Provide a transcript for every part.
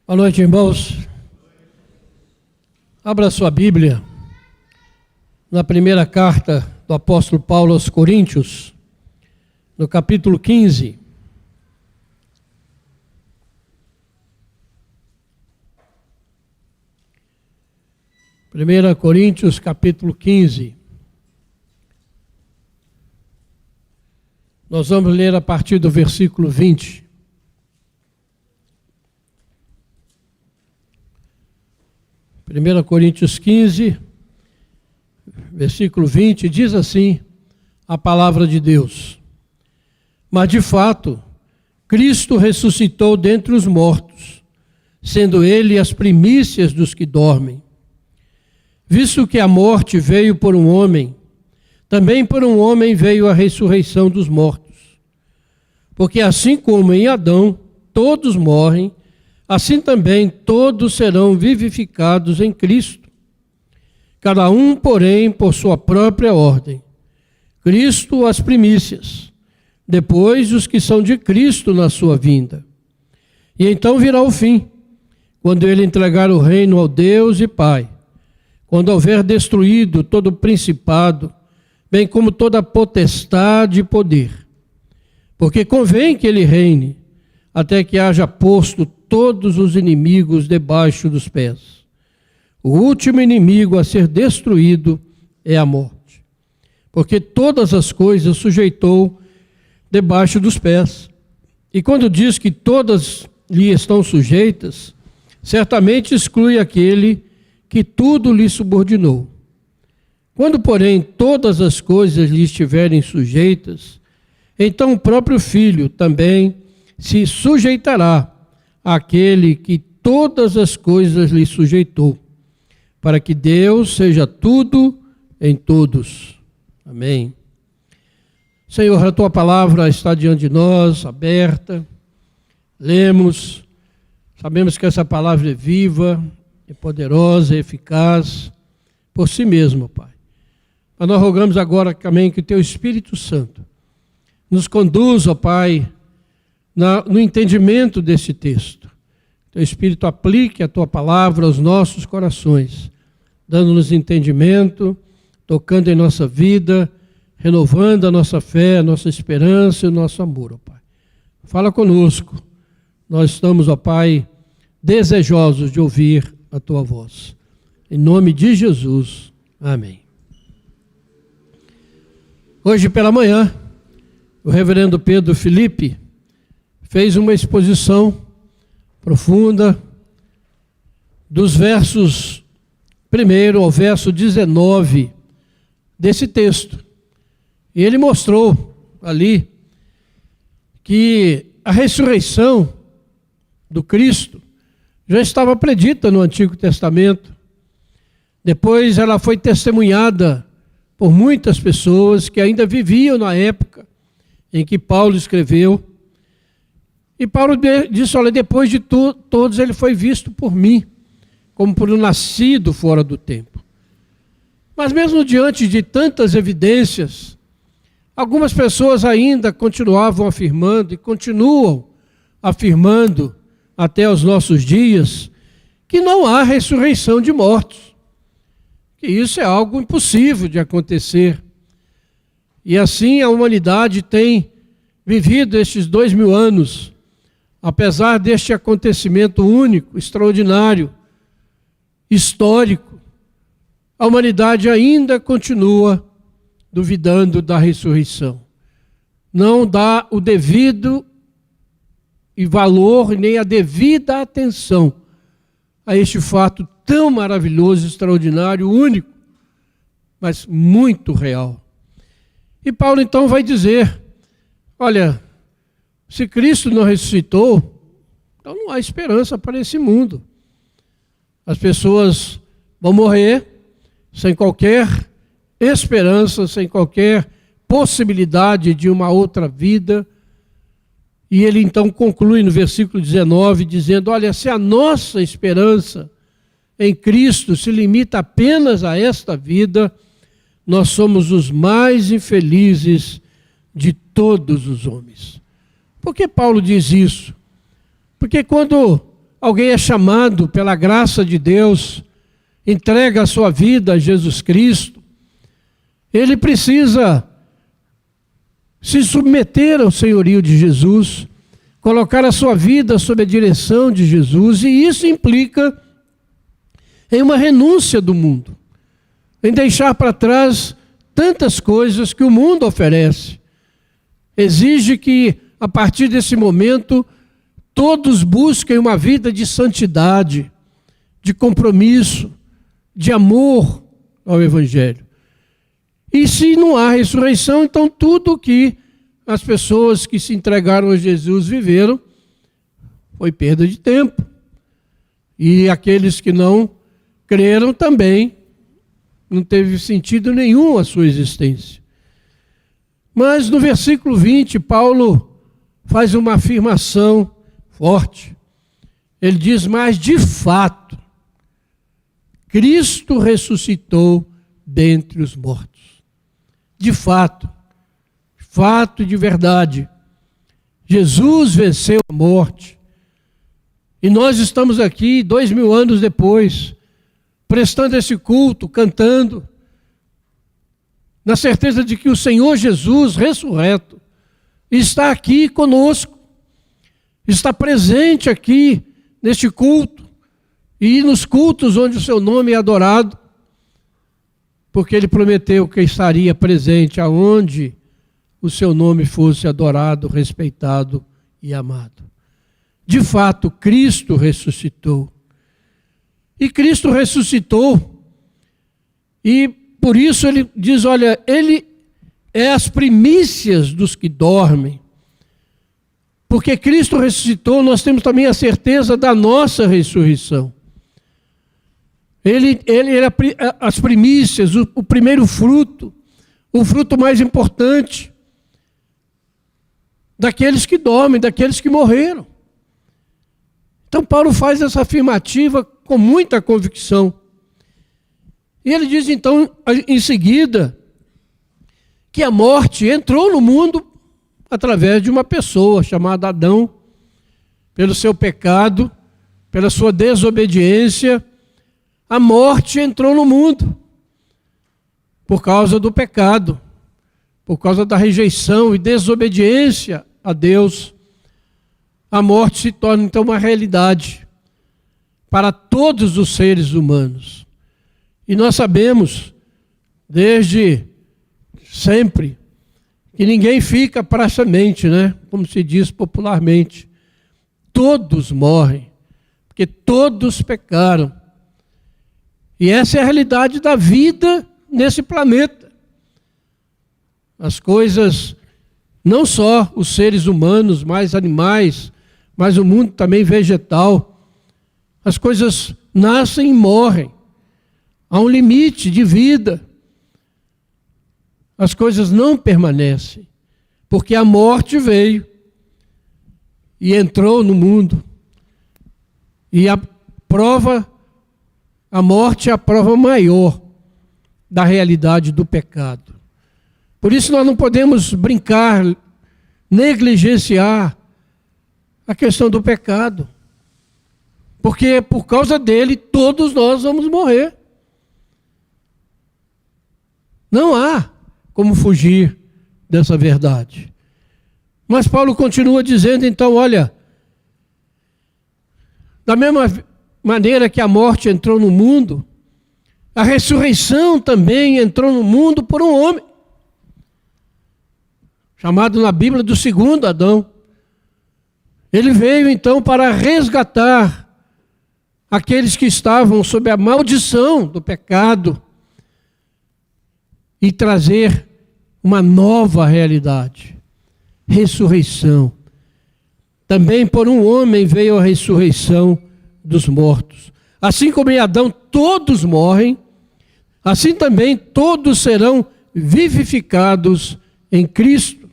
Boa noite, irmãos. Abra sua Bíblia na primeira carta do apóstolo Paulo aos Coríntios, no capítulo 15. Primeira Coríntios, capítulo 15. Nós vamos ler a partir do versículo 20. Primeira Coríntios 15, versículo 20, diz assim a palavra de Deus: Mas de fato, Cristo ressuscitou dentre os mortos, sendo ele as primícias dos que dormem. Visto que a morte veio por um homem, também por um homem veio a ressurreição dos mortos. Porque assim como em Adão todos morrem, assim também todos serão vivificados em Cristo. Cada um, porém, por sua própria ordem. Cristo as primícias, depois os que são de Cristo na sua vinda. E então virá o fim, quando ele entregar o reino ao Deus e Pai, quando houver destruído todo o principado, bem como toda a potestade e poder. Porque convém que ele reine, até que haja posto todos os inimigos debaixo dos pés. O último inimigo a ser destruído é a morte. Porque todas as coisas sujeitou debaixo dos pés. E quando diz que todas lhe estão sujeitas, certamente exclui aquele que tudo lhe subordinou. Quando, porém, todas as coisas lhe estiverem sujeitas, então o próprio Filho também se sujeitará àquele que todas as coisas lhe sujeitou, para que Deus seja tudo em todos. Amém. Senhor, a tua palavra está diante de nós, aberta, lemos, sabemos que essa palavra é viva, é poderosa, é eficaz, por si mesmo, Pai. Mas nós rogamos agora também que o teu Espírito Santo nos conduza, Pai, no entendimento desse texto. Teu Espírito aplique a tua palavra aos nossos corações, dando-nos entendimento, tocando em nossa vida, renovando a nossa fé, a nossa esperança e o nosso amor, ó Pai. Fala conosco. Nós estamos, ó Pai, desejosos de ouvir a tua voz. Em nome de Jesus. Amém. Hoje pela manhã, o reverendo Pedro Felipe fez uma exposição profunda dos versos 1 ao verso 19 desse texto. E ele mostrou ali que a ressurreição do Cristo já estava predita no Antigo Testamento. Depois ela foi testemunhada por muitas pessoas que ainda viviam na época em que Paulo escreveu. E Paulo disse, olha, depois de todos ele foi visto por mim, como por um nascido fora do tempo. Mas mesmo diante de tantas evidências, algumas pessoas ainda continuavam afirmando e continuam afirmando até os nossos dias que não há ressurreição de mortos, que isso é algo impossível de acontecer. E assim a humanidade tem vivido estes 2000 anos, apesar deste acontecimento único, extraordinário, histórico, a humanidade ainda continua duvidando da ressurreição. Não dá o devido e valor, nem a devida atenção a este fato tão maravilhoso, extraordinário, único, mas muito real. E Paulo então vai dizer, olha, se Cristo não ressuscitou, então não há esperança para esse mundo. As pessoas vão morrer sem qualquer esperança, sem qualquer possibilidade de uma outra vida. E ele então conclui no versículo 19, dizendo, olha, se a nossa esperança em Cristo se limita apenas a esta vida, nós somos os mais infelizes de todos os homens. Por que Paulo diz isso? Porque quando alguém é chamado pela graça de Deus, entrega a sua vida a Jesus Cristo, ele precisa se submeter ao senhorio de Jesus, colocar a sua vida sob a direção de Jesus, e isso implica em uma renúncia do mundo, em deixar para trás tantas coisas que o mundo oferece. Exige que, a partir desse momento, todos busquem uma vida de santidade, de compromisso, de amor ao Evangelho. E se não há ressurreição, então tudo que as pessoas que se entregaram a Jesus viveram foi perda de tempo. E aqueles que não creram também, não teve sentido nenhum a sua existência. Mas no versículo 20, Paulo faz uma afirmação forte. Ele diz: mas de fato, Cristo ressuscitou dentre os mortos. De fato, fato de verdade, Jesus venceu a morte. E nós estamos aqui 2000 anos depois, prestando esse culto, cantando, na certeza de que o Senhor Jesus, ressurreto, está aqui conosco, está presente aqui neste culto e nos cultos onde o seu nome é adorado, porque ele prometeu que estaria presente aonde o seu nome fosse adorado, respeitado e amado. De fato, Cristo ressuscitou. E Cristo ressuscitou, e por isso ele diz, olha, ele é as primícias dos que dormem. Porque Cristo ressuscitou, nós temos também a certeza da nossa ressurreição. Ele é as primícias, o primeiro fruto, o fruto mais importante daqueles que dormem, daqueles que morreram. Então Paulo faz essa afirmativa com muita convicção. E ele diz então, em seguida, que a morte entrou no mundo através de uma pessoa chamada Adão, pelo seu pecado, pela sua desobediência. A morte entrou no mundo por causa do pecado, por causa da rejeição e desobediência a Deus. A morte se torna então uma realidade para todos os seres humanos. E nós sabemos, desde sempre, que ninguém fica para a semente, né? Como se diz popularmente. Todos morrem, porque todos pecaram. E essa é a realidade da vida nesse planeta. As coisas, não só os seres humanos, mas animais, mas o mundo também vegetal, as coisas nascem e morrem. Há um limite de vida. As coisas não permanecem, porque a morte veio e entrou no mundo. E a morte é a prova maior da realidade do pecado. Por isso nós não podemos brincar, negligenciar a questão do pecado. Porque por causa dele todos nós vamos morrer. Não há como fugir dessa verdade. Mas Paulo continua dizendo então, olha, da mesma maneira que a morte entrou no mundo, a ressurreição também entrou no mundo por um homem, chamado na Bíblia do segundo Adão. Ele veio então para resgatar aqueles que estavam sob a maldição do pecado e trazer uma nova realidade, ressurreição. Também por um homem veio a ressurreição dos mortos. Assim como em Adão todos morrem, assim também todos serão vivificados em Cristo.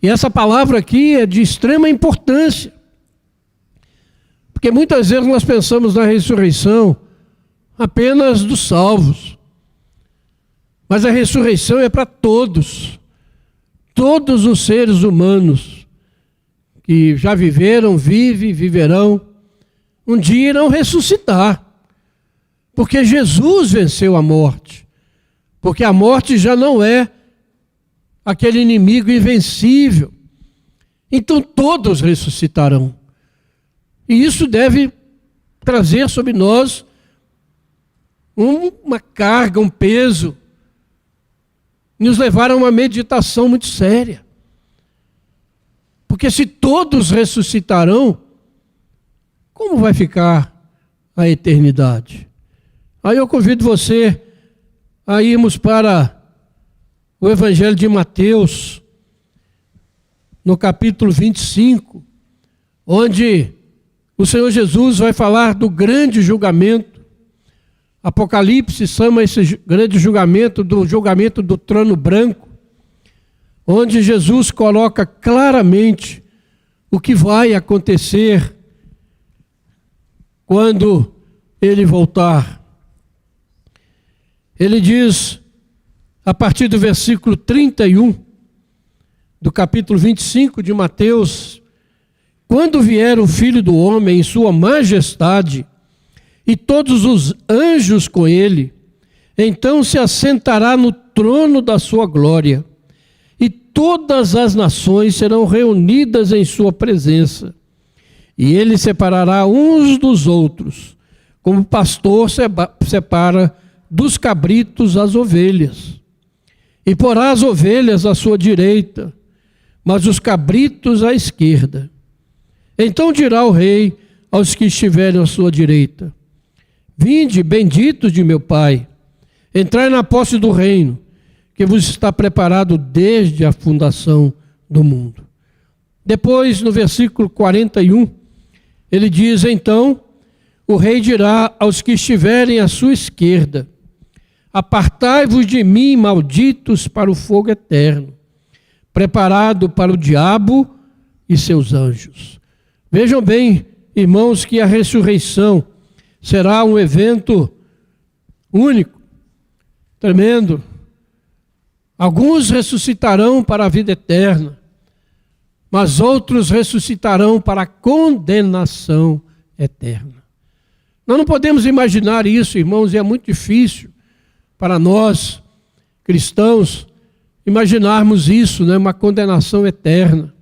E essa palavra aqui é de extrema importância, porque muitas vezes nós pensamos na ressurreição apenas dos salvos, mas a ressurreição é para todos os seres humanos que já viveram, vivem, viverão um dia irão ressuscitar. Porque Jesus venceu a morte. Porque a morte já não é aquele inimigo invencível. Então todos ressuscitarão. E isso deve trazer sobre nós uma carga, um peso, nos levar a uma meditação muito séria. Porque se todos ressuscitarão, como vai ficar a eternidade? Aí eu convido você a irmos para o Evangelho de Mateus, no capítulo 25, onde o Senhor Jesus vai falar do grande julgamento. Apocalipse chama esse grande julgamento do trono branco, onde Jesus coloca claramente o que vai acontecer quando ele voltar. Ele diz, a partir do versículo 31, do capítulo 25 de Mateus: quando vier o Filho do Homem em sua majestade, e todos os anjos com ele, então se assentará no trono da sua glória, e todas as nações serão reunidas em sua presença. E ele separará uns dos outros, como o pastor separa dos cabritos as ovelhas. E porá as ovelhas à sua direita, mas os cabritos à esquerda. Então dirá o rei aos que estiverem à sua direita: vinde, benditos de meu Pai, entrai na posse do reino, que vos está preparado desde a fundação do mundo. Depois, no versículo 41, ele diz: então o rei dirá aos que estiverem à sua esquerda: apartai-vos de mim, malditos, para o fogo eterno, preparado para o diabo e seus anjos. Vejam bem, irmãos, que a ressurreição será um evento único, tremendo. Alguns ressuscitarão para a vida eterna, mas outros ressuscitarão para a condenação eterna. Nós não podemos imaginar isso, irmãos, e é muito difícil para nós, cristãos, imaginarmos isso, né? Uma condenação eterna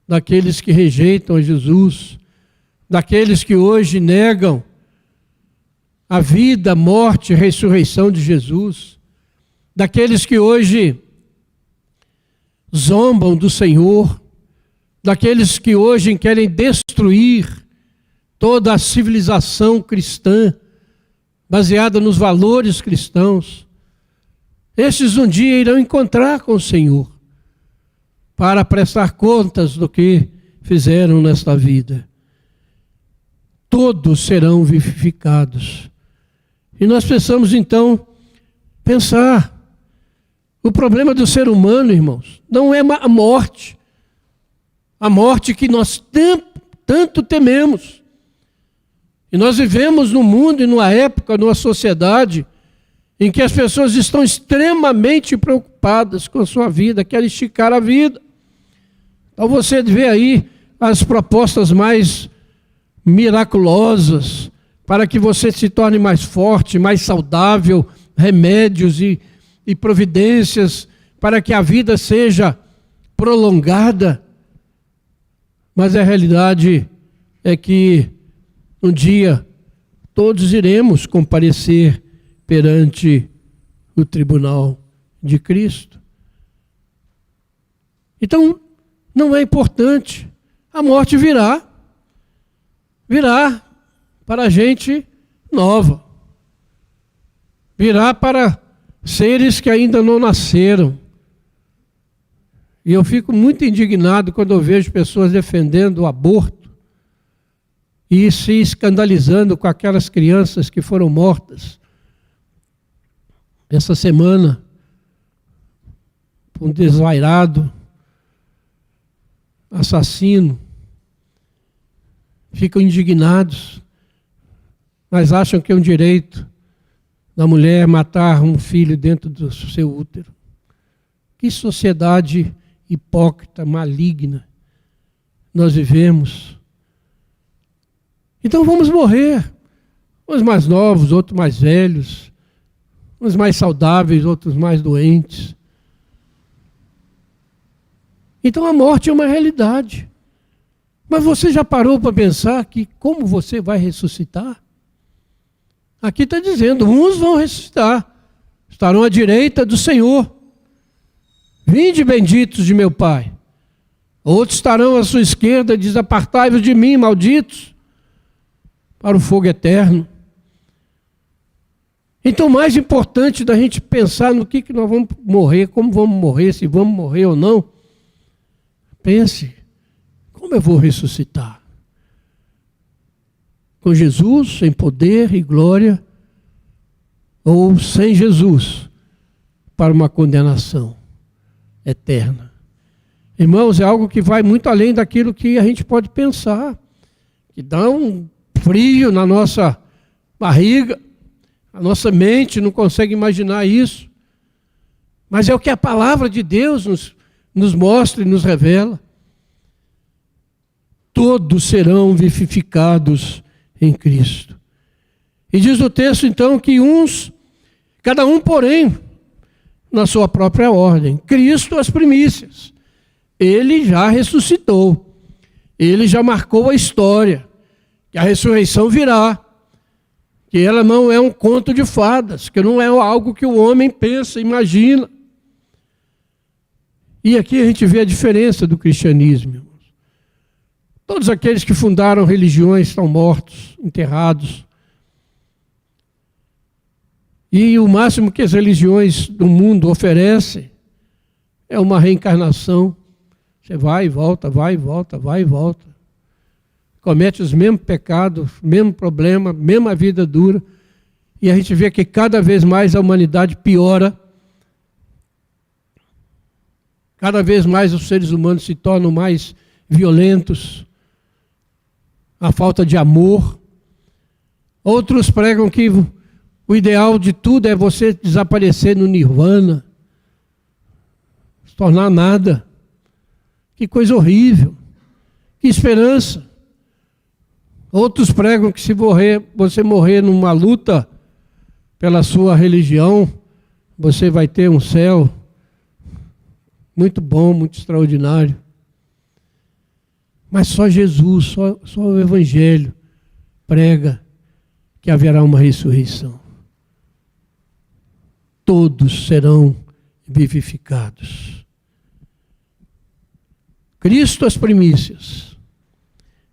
daqueles que rejeitam a Jesus, daqueles que hoje negam a vida, morte e ressurreição de Jesus, daqueles que hoje zombam do Senhor, daqueles que hoje querem destruir toda a civilização cristã, baseada nos valores cristãos. Estes um dia irão encontrar com o Senhor para prestar contas do que fizeram nesta vida. Todos serão vivificados. E nós precisamos então pensar, o problema do ser humano, irmãos, não é a morte que nós tanto tememos. E nós vivemos num mundo e numa época, numa sociedade, em que as pessoas estão extremamente preocupadas com a sua vida, querem esticar a vida. Então você vê aí as propostas mais miraculosas para que você se torne mais forte, mais saudável, remédios e providências para que a vida seja prolongada. Mas a realidade é que um dia todos iremos comparecer perante o tribunal de Cristo. Então, não é importante. A morte virá para gente nova. Virá para seres que ainda não nasceram. E eu fico muito indignado quando eu vejo pessoas defendendo o aborto e se escandalizando com aquelas crianças que foram mortas essa semana por um desvairado assassino. Ficam indignados, mas acham que é um direito da mulher matar um filho dentro do seu útero. Que sociedade hipócrita, maligna nós vivemos. Então vamos morrer. Uns mais novos, outros mais velhos. Uns mais saudáveis, outros mais doentes. Então a morte é uma realidade. Mas você já parou para pensar que como você vai ressuscitar? Aqui está dizendo, uns vão ressuscitar, estarão à direita do Senhor. Vinde benditos de meu Pai. Outros estarão à sua esquerda, diz, apartai-vos de mim, malditos, para o fogo eterno. Então, o mais importante da gente pensar no que nós vamos morrer, como vamos morrer, se vamos morrer ou não, pense, como eu vou ressuscitar? Com Jesus, em poder e glória, ou sem Jesus, para uma condenação eterna? Irmãos, é algo que vai muito além daquilo que a gente pode pensar, que dá um frio na nossa barriga, a nossa mente não consegue imaginar isso, mas é o que a palavra de Deus nos mostra e nos revela. Todos serão vivificados em Cristo. E diz o texto então que cada um porém, na sua própria ordem. Cristo as primícias. Ele já ressuscitou. Ele já marcou a história. Que a ressurreição virá. Que ela não é um conto de fadas. Que não é algo que o homem pensa, imagina. E aqui a gente vê a diferença do cristianismo. Irmãos. Todos aqueles que fundaram religiões estão mortos, enterrados. E o máximo que as religiões do mundo oferecem é uma reencarnação. Você vai e volta, vai e volta, vai e volta. Comete os mesmos pecados, mesmo problema, mesma vida dura. E a gente vê que cada vez mais a humanidade piora. Cada vez mais os seres humanos se tornam mais violentos. A falta de amor. Outros pregam que o ideal de tudo é você desaparecer no nirvana. Se tornar nada. Que coisa horrível. Que esperança. Outros pregam que se você morrer numa luta pela sua religião, você vai ter um céu muito bom, muito extraordinário. Mas só Jesus, só o Evangelho prega que haverá uma ressurreição. Todos serão vivificados. Cristo as primícias.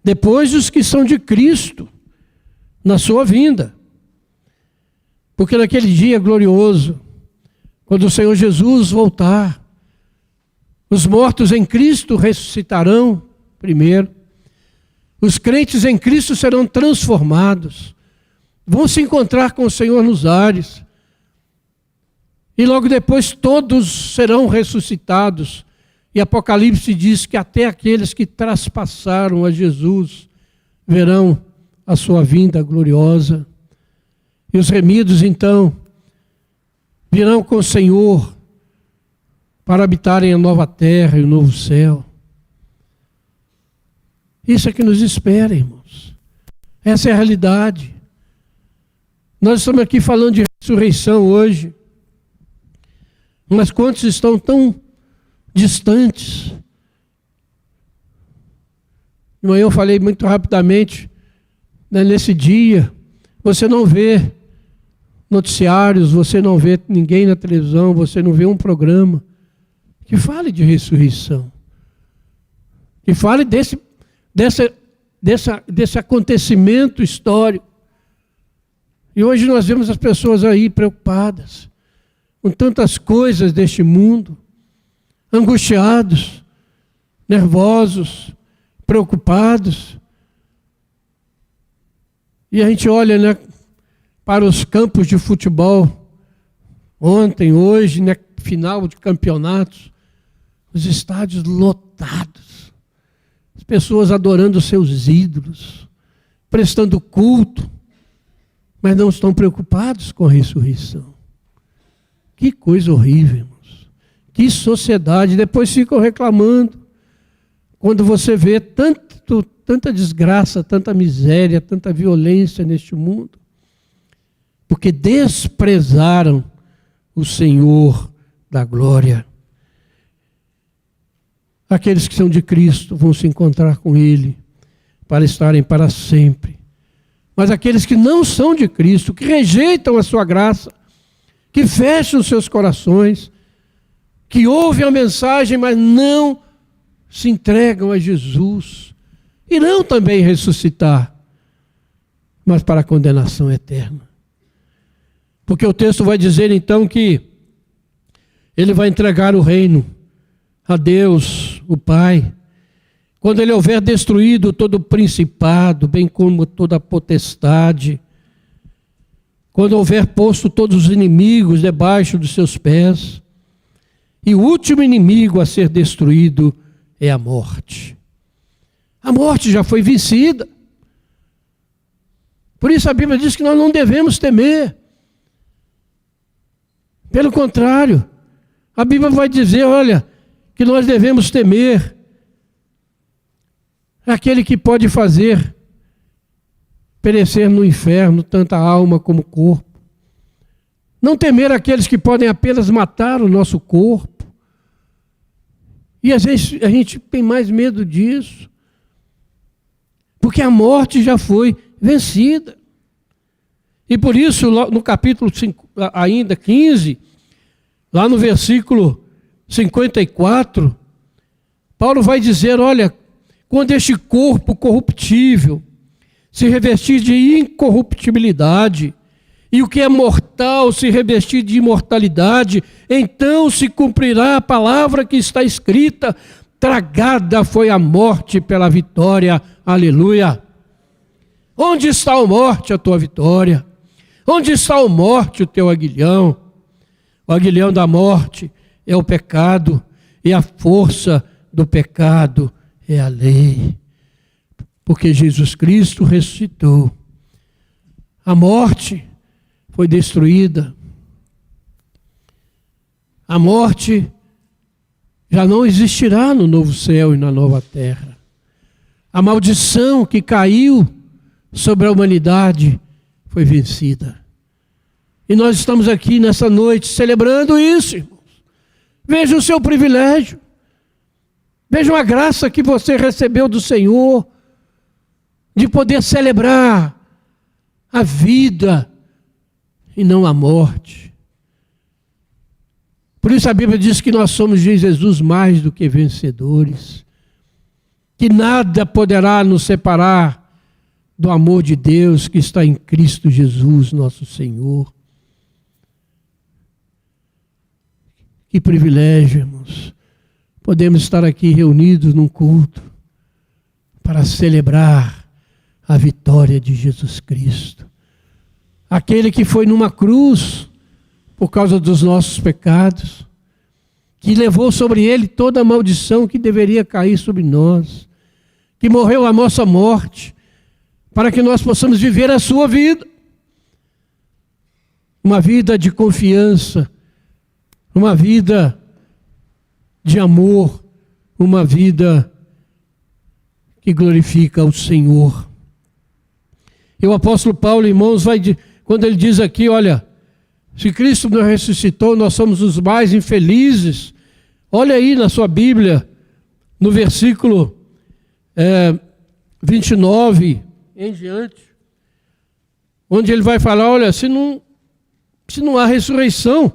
Depois os que são de Cristo na sua vinda. Porque naquele dia glorioso, quando o Senhor Jesus voltar, os mortos em Cristo ressuscitarão primeiro. Os crentes em Cristo serão transformados. Vão se encontrar com o Senhor nos ares. E logo depois todos serão ressuscitados. E Apocalipse diz que até aqueles que traspassaram a Jesus verão a sua vinda gloriosa. E os remidos, então, virão com o Senhor para habitarem a nova terra e o novo céu. Isso é que nos espera, irmãos. Essa é a realidade. Nós estamos aqui falando de ressurreição hoje. Mas quantos estão tão distantes? De manhã eu falei muito rapidamente, né, nesse dia, você não vê noticiários, você não vê ninguém na televisão, você não vê um programa que fale de ressurreição, que fale desse acontecimento histórico. E hoje nós vemos as pessoas aí preocupadas com tantas coisas deste mundo, angustiados, nervosos, preocupados. E a gente olha, né, para os campos de futebol, ontem, hoje, né, final de campeonatos, os estádios lotados, as pessoas adorando seus ídolos, prestando culto, mas não estão preocupados com a ressurreição. Que coisa horrível, irmãos. Que tanta desgraça, tanta miséria, tanta violência neste mundo? Porque desprezaram o Senhor da glória. Aqueles que são de Cristo vão se encontrar com Ele para estarem para sempre. Mas aqueles que não são de Cristo, que rejeitam a sua graça, que fecham os seus corações, que ouvem a mensagem, mas não se entregam a Jesus, irão também ressuscitar, mas para a condenação eterna. Porque o texto vai dizer então que ele vai entregar o reino a Deus, o Pai, quando ele houver destruído todo o principado, bem como toda a potestade, quando houver posto todos os inimigos debaixo dos seus pés, e o último inimigo a ser destruído é a morte. A morte já foi vencida. Por isso a Bíblia diz que nós não devemos temer. Pelo contrário, a Bíblia vai dizer, olha, que nós devemos temer aquele que pode fazer perecer no inferno tanta alma como corpo. Não temer aqueles que podem apenas matar o nosso corpo. E às vezes a gente tem mais medo disso, porque a morte já foi vencida. E por isso, no capítulo 5, ainda 15, lá no versículo 54, Paulo vai dizer, olha, quando este corpo corruptível se revestir de incorruptibilidade, e o que é mortal se revestir de imortalidade, então se cumprirá a palavra que está escrita, tragada foi a morte pela vitória, aleluia. Onde está a morte, a tua vitória? Onde está a morte, o teu aguilhão? O aguilhão da morte é o pecado, e a força do pecado é a lei. Porque Jesus Cristo ressuscitou. A morte foi destruída. A morte já não existirá no novo céu e na nova terra. A maldição que caiu sobre a humanidade foi vencida. E nós estamos aqui nessa noite celebrando isso, irmãos. Veja o seu privilégio. Vejam a graça que você recebeu do Senhor de poder celebrar a vida e não a morte. Por isso a Bíblia diz que nós somos de Jesus mais do que vencedores, que nada poderá nos separar do amor de Deus que está em Cristo Jesus, nosso Senhor. Que privilégio, irmãos, podemos estar aqui reunidos num culto para celebrar a vitória de Jesus Cristo. Aquele que foi numa cruz por causa dos nossos pecados, que levou sobre ele toda a maldição que deveria cair sobre nós, que morreu a nossa morte, para que nós possamos viver a sua vida. Uma vida de confiança, uma vida de amor, uma vida que glorifica o Senhor. E o apóstolo Paulo, irmãos, quando ele diz aqui, olha, se Cristo nos ressuscitou, nós somos os mais infelizes. Olha aí na sua Bíblia, no versículo 29 em diante, onde ele vai falar, olha, se não há ressurreição,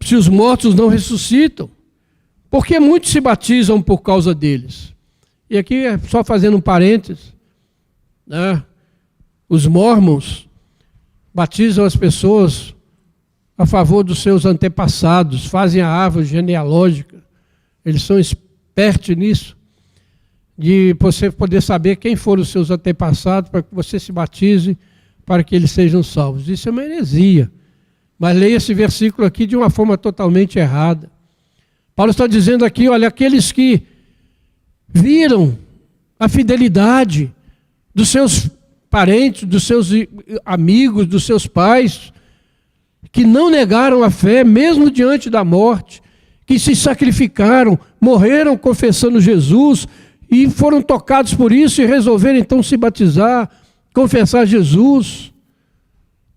se os mortos não ressuscitam, porque muitos se batizam por causa deles. E aqui, só fazendo um parênteses, né? Os mormons batizam as pessoas a favor dos seus antepassados, fazem a árvore genealógica, eles são espertos nisso, de você poder saber quem foram os seus antepassados, para que você se batize, para que eles sejam salvos. Isso é uma heresia. Mas leia esse versículo aqui de uma forma totalmente errada. Paulo está dizendo aqui, olha, aqueles que viram a fidelidade dos seus parentes, dos seus amigos, dos seus pais, que não negaram a fé, mesmo diante da morte, que se sacrificaram, morreram confessando Jesus, e foram tocados por isso e resolveram então se batizar, confessar Jesus.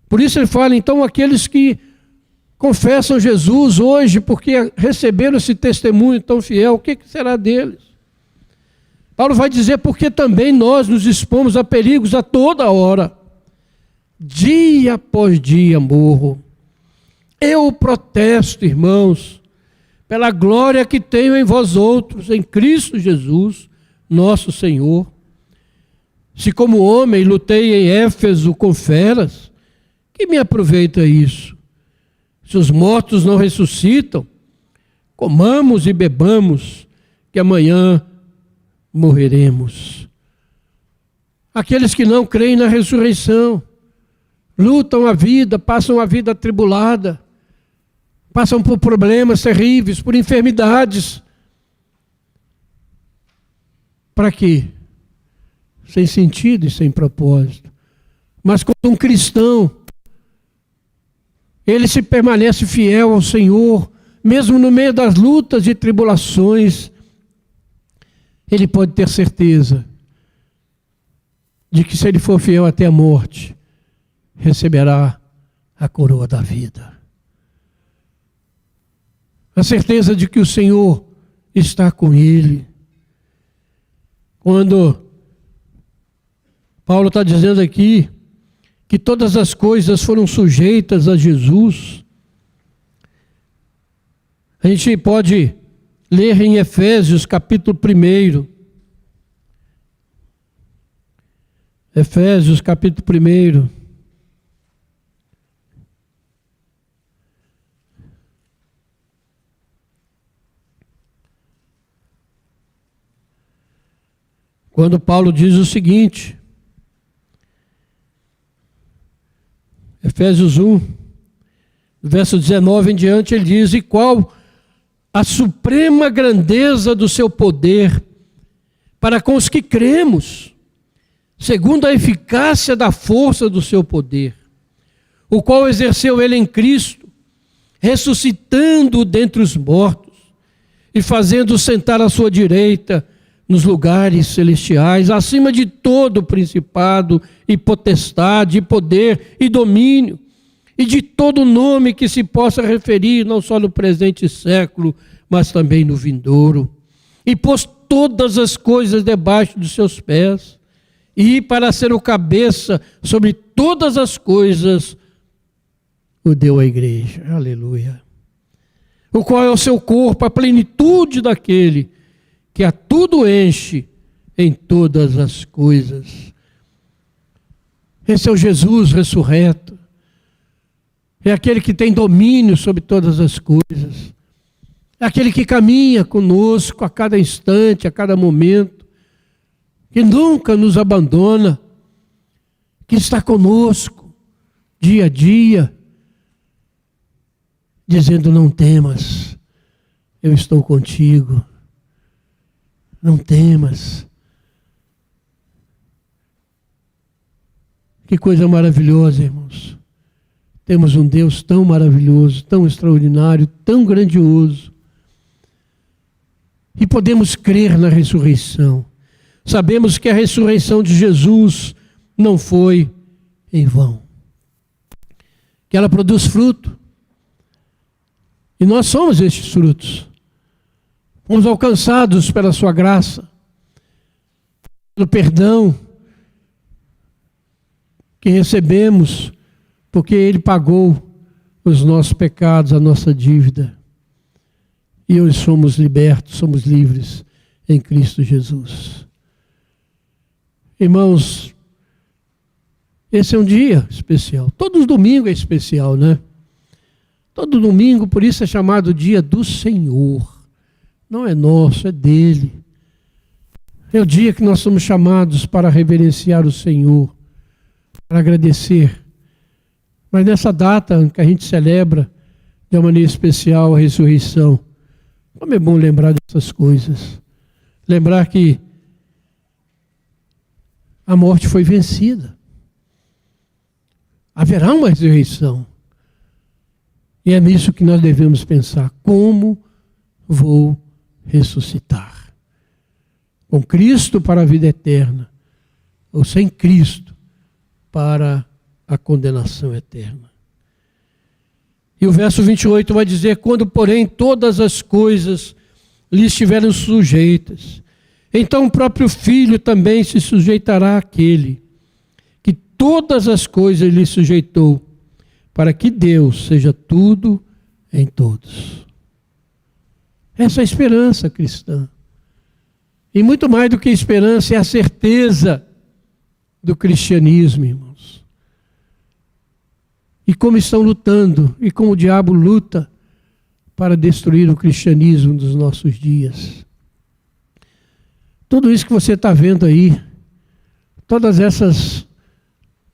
Por isso ele fala, então, aqueles que confessam Jesus hoje, porque receberam esse testemunho tão fiel, o que será deles? Paulo vai dizer, porque também nós nos expomos a perigos a toda hora. Dia após dia morro. Eu protesto, irmãos, pela glória que tenho em vós outros, em Cristo Jesus, nosso Senhor. Se como homem lutei em Éfeso com feras, que me aproveita isso? Se os mortos não ressuscitam, comamos e bebamos, que amanhã morreremos. Aqueles que não creem na ressurreição, lutam a vida, passam a vida atribulada, passam por problemas terríveis, por enfermidades. Para quê? Sem sentido e sem propósito. Mas quando um cristão, ele se permanece fiel ao Senhor, mesmo no meio das lutas e tribulações, ele pode ter certeza de que se ele for fiel até a morte, receberá a coroa da vida. A certeza de que o Senhor está com ele. Quando Paulo está dizendo aqui que todas as coisas foram sujeitas a Jesus, a gente pode ler em Efésios capítulo 1. Efésios capítulo 1. Quando Paulo diz o seguinte, Efésios 1, verso 19 em diante, ele diz, e qual a suprema grandeza do seu poder para com os que cremos, segundo a eficácia da força do seu poder, o qual exerceu ele em Cristo, ressuscitando-o dentre os mortos e fazendo-o sentar à sua direita nos lugares celestiais, acima de todo principado e potestade, e poder e domínio, e de todo nome que se possa referir, não só no presente século, mas também no vindouro. E pôs todas as coisas debaixo dos seus pés, e para ser o cabeça sobre todas as coisas, o deu à igreja. Aleluia. O qual é o seu corpo, a plenitude daquele que a tudo enche em todas as coisas. Esse é o Jesus ressurreto. É aquele que tem domínio sobre todas as coisas. É aquele que caminha conosco a cada instante, a cada momento, que nunca nos abandona, que está conosco dia a dia, dizendo, não temas, eu estou contigo. Não temas. Que coisa maravilhosa, irmãos. Temos um Deus tão maravilhoso, tão extraordinário, tão grandioso. E podemos crer na ressurreição. Sabemos que a ressurreição de Jesus não foi em vão. Que ela produz fruto. E nós somos estes frutos. Fomos alcançados pela sua graça, pelo perdão que recebemos, porque Ele pagou os nossos pecados, a nossa dívida. E hoje somos libertos, somos livres em Cristo Jesus. Irmãos, esse é um dia especial. Todo domingo é especial, né? Todo domingo, por isso é chamado dia do Senhor. Não é nosso, é dele. É o dia que nós somos chamados para reverenciar o Senhor, para agradecer. Mas nessa data que a gente celebra de uma maneira especial a ressurreição, como é bom lembrar dessas coisas. Lembrar que a morte foi vencida. Haverá uma ressurreição. E é nisso que nós devemos pensar. Como vou ressuscitar? Com Cristo para a vida eterna, ou sem Cristo para a condenação eterna. E o verso 28 vai dizer: quando, porém, todas as coisas lhe estiverem sujeitas, então o próprio Filho também se sujeitará àquele que todas as coisas lhe sujeitou, para que Deus seja tudo em todos. Essa é a esperança cristã. E muito mais do que esperança, é a certeza do cristianismo, irmãos. E como estão lutando, e como o diabo luta para destruir o cristianismo dos nossos dias. Tudo isso que você está vendo aí, todas essas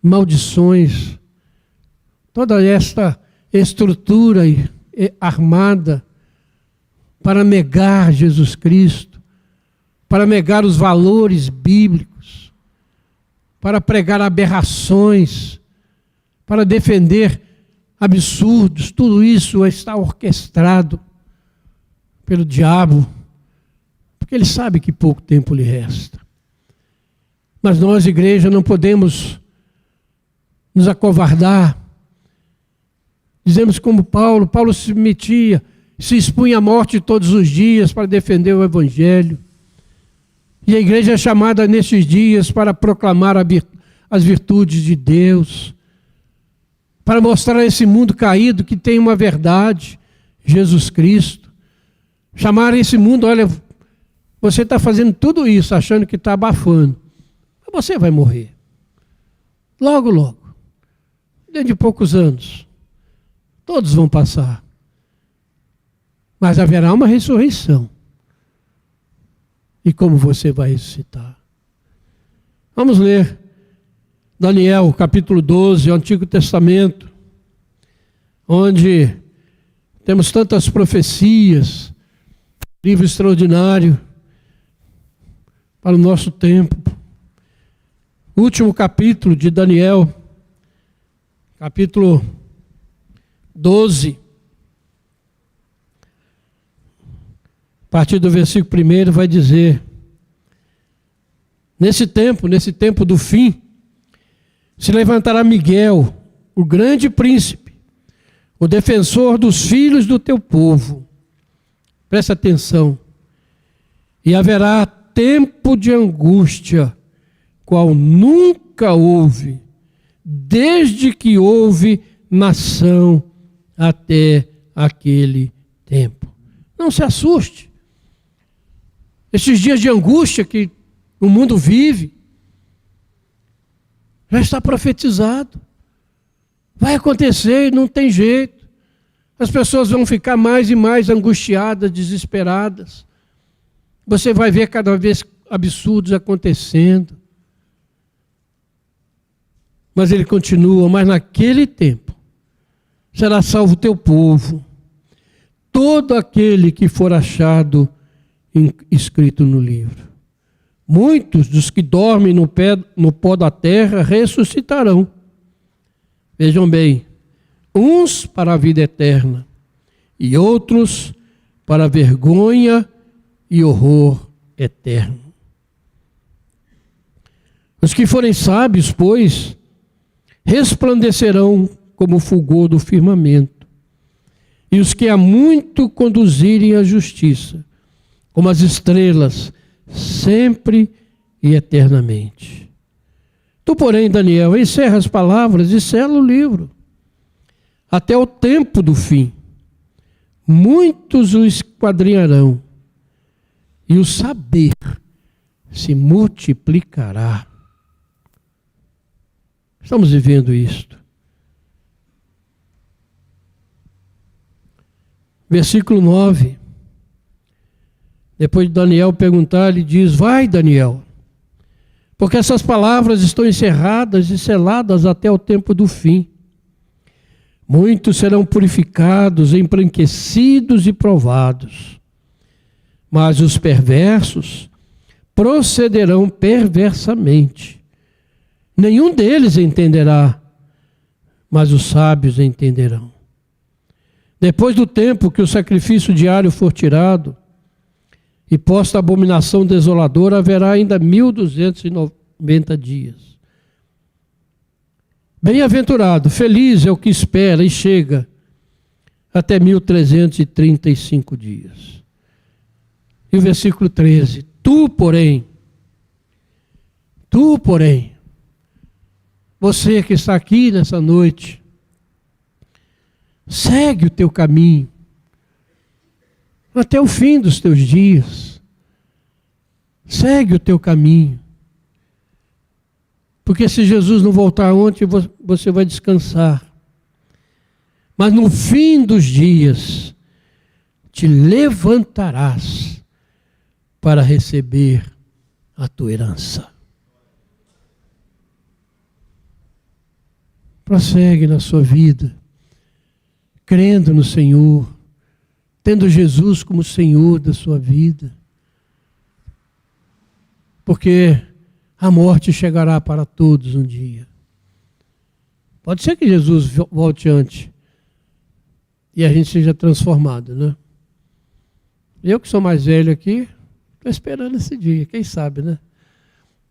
maldições, toda esta estrutura armada para negar Jesus Cristo, para negar os valores bíblicos, para pregar aberrações, para defender absurdos, tudo isso está orquestrado pelo diabo, porque ele sabe que pouco tempo lhe resta. Mas nós, igreja, não podemos nos acovardar. Dizemos como Paulo se metia, se expunha à morte todos os dias para defender o Evangelho. E a igreja é chamada nesses dias para proclamar as virtudes de Deus, para mostrar a esse mundo caído que tem uma verdade, Jesus Cristo. Chamar esse mundo: olha, você está fazendo tudo isso achando que está abafando, mas você vai morrer. Logo, logo. Dentro de poucos anos. Todos vão passar. Mas haverá uma ressurreição. E como você vai ressuscitar? Vamos ler Daniel, capítulo 12, o Antigo Testamento, onde temos tantas profecias, livro extraordinário para o nosso tempo. O último capítulo de Daniel, capítulo 12, a partir do versículo 1 vai dizer: nesse tempo do fim, se levantará Miguel, o grande príncipe, o defensor dos filhos do teu povo. Presta atenção. E haverá tempo de angústia, qual nunca houve, desde que houve nação até aquele tempo. Não se assuste. Esses dias de angústia que o mundo vive, já está profetizado. Vai acontecer, não tem jeito. As pessoas vão ficar mais e mais angustiadas, desesperadas. Você vai ver cada vez absurdos acontecendo. Mas ele continua: mas naquele tempo será salvo o teu povo, todo aquele que for achado escrito no livro. Muitos dos que dormem no pó da terra ressuscitarão. Vejam bem, uns para a vida eterna e outros para a vergonha e horror eterno. Os que forem sábios, pois, resplandecerão como o fulgor do firmamento, e os que há muito conduzirem à justiça, como as estrelas, sempre e eternamente. Tu, porém, Daniel, encerra as palavras e sela o livro, até o tempo do fim. Muitos o esquadrinharão, e o saber se multiplicará. Estamos vivendo isto. Versículo 9. Depois de Daniel perguntar, ele diz: vai, Daniel, porque essas palavras estão encerradas e seladas até o tempo do fim. Muitos serão purificados, embranquecidos e provados, mas os perversos procederão perversamente. Nenhum deles entenderá, mas os sábios entenderão. Depois do tempo que o sacrifício diário for tirado, e posta a abominação desoladora, haverá ainda 1290 dias. Bem-aventurado, feliz é o que espera e chega até 1335 dias. E o versículo 13: Tu, porém, você que está aqui nessa noite, segue o teu caminho até o fim dos teus dias. Segue o teu caminho. Porque se Jesus não voltar ontem, você vai descansar. Mas no fim dos dias, te levantarás para receber a tua herança. Prossegue na sua vida, crendo no Senhor, tendo Jesus como Senhor da sua vida. Porque a morte chegará para todos um dia. Pode ser que Jesus volte antes e a gente seja transformado, né? Eu que sou mais velho aqui, estou esperando esse dia, quem sabe, né?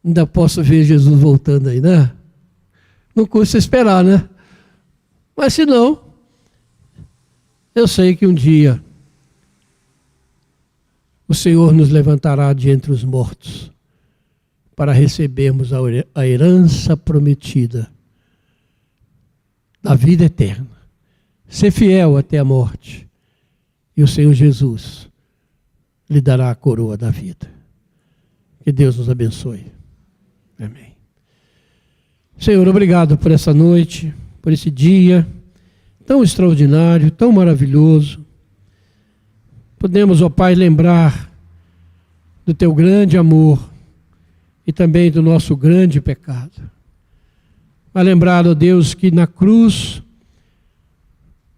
Ainda posso ver Jesus voltando aí, né? Não custa esperar, né? Mas se não, eu sei que um dia o Senhor nos levantará de entre os mortos para recebermos a herança prometida da vida eterna. Ser fiel até a morte. E o Senhor Jesus lhe dará a coroa da vida. Que Deus nos abençoe. Amém. Senhor, obrigado por essa noite, por esse dia tão extraordinário, tão maravilhoso. Podemos, ó Pai, lembrar do teu grande amor e também do nosso grande pecado. Mas lembrar, ó Deus, que na cruz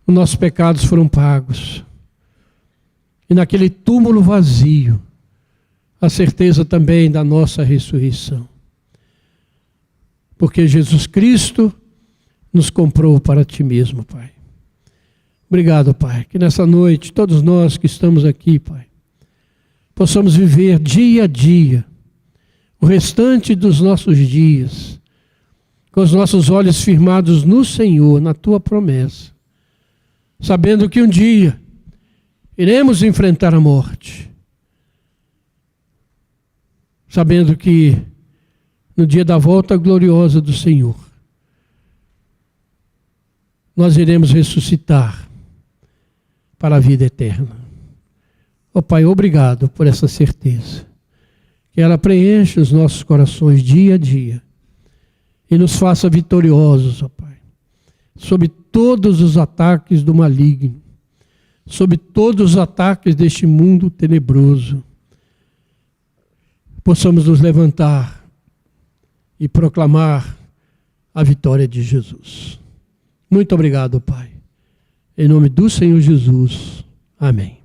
os nossos pecados foram pagos. E naquele túmulo vazio, a certeza também da nossa ressurreição. Porque Jesus Cristo nos comprou para ti mesmo, Pai. Obrigado, Pai, que nessa noite, todos nós que estamos aqui, Pai, possamos viver dia a dia, o restante dos nossos dias, com os nossos olhos firmados no Senhor, na tua promessa, sabendo que um dia iremos enfrentar a morte, sabendo que no dia da volta gloriosa do Senhor, nós iremos ressuscitar para a vida eterna. Ó Pai, obrigado por essa certeza. Que ela preencha os nossos corações dia a dia e nos faça vitoriosos, ó Pai, sobre todos os ataques do maligno, sobre todos os ataques deste mundo tenebroso. Possamos nos levantar e proclamar a vitória de Jesus. Muito obrigado, Pai. Em nome do Senhor Jesus. Amém.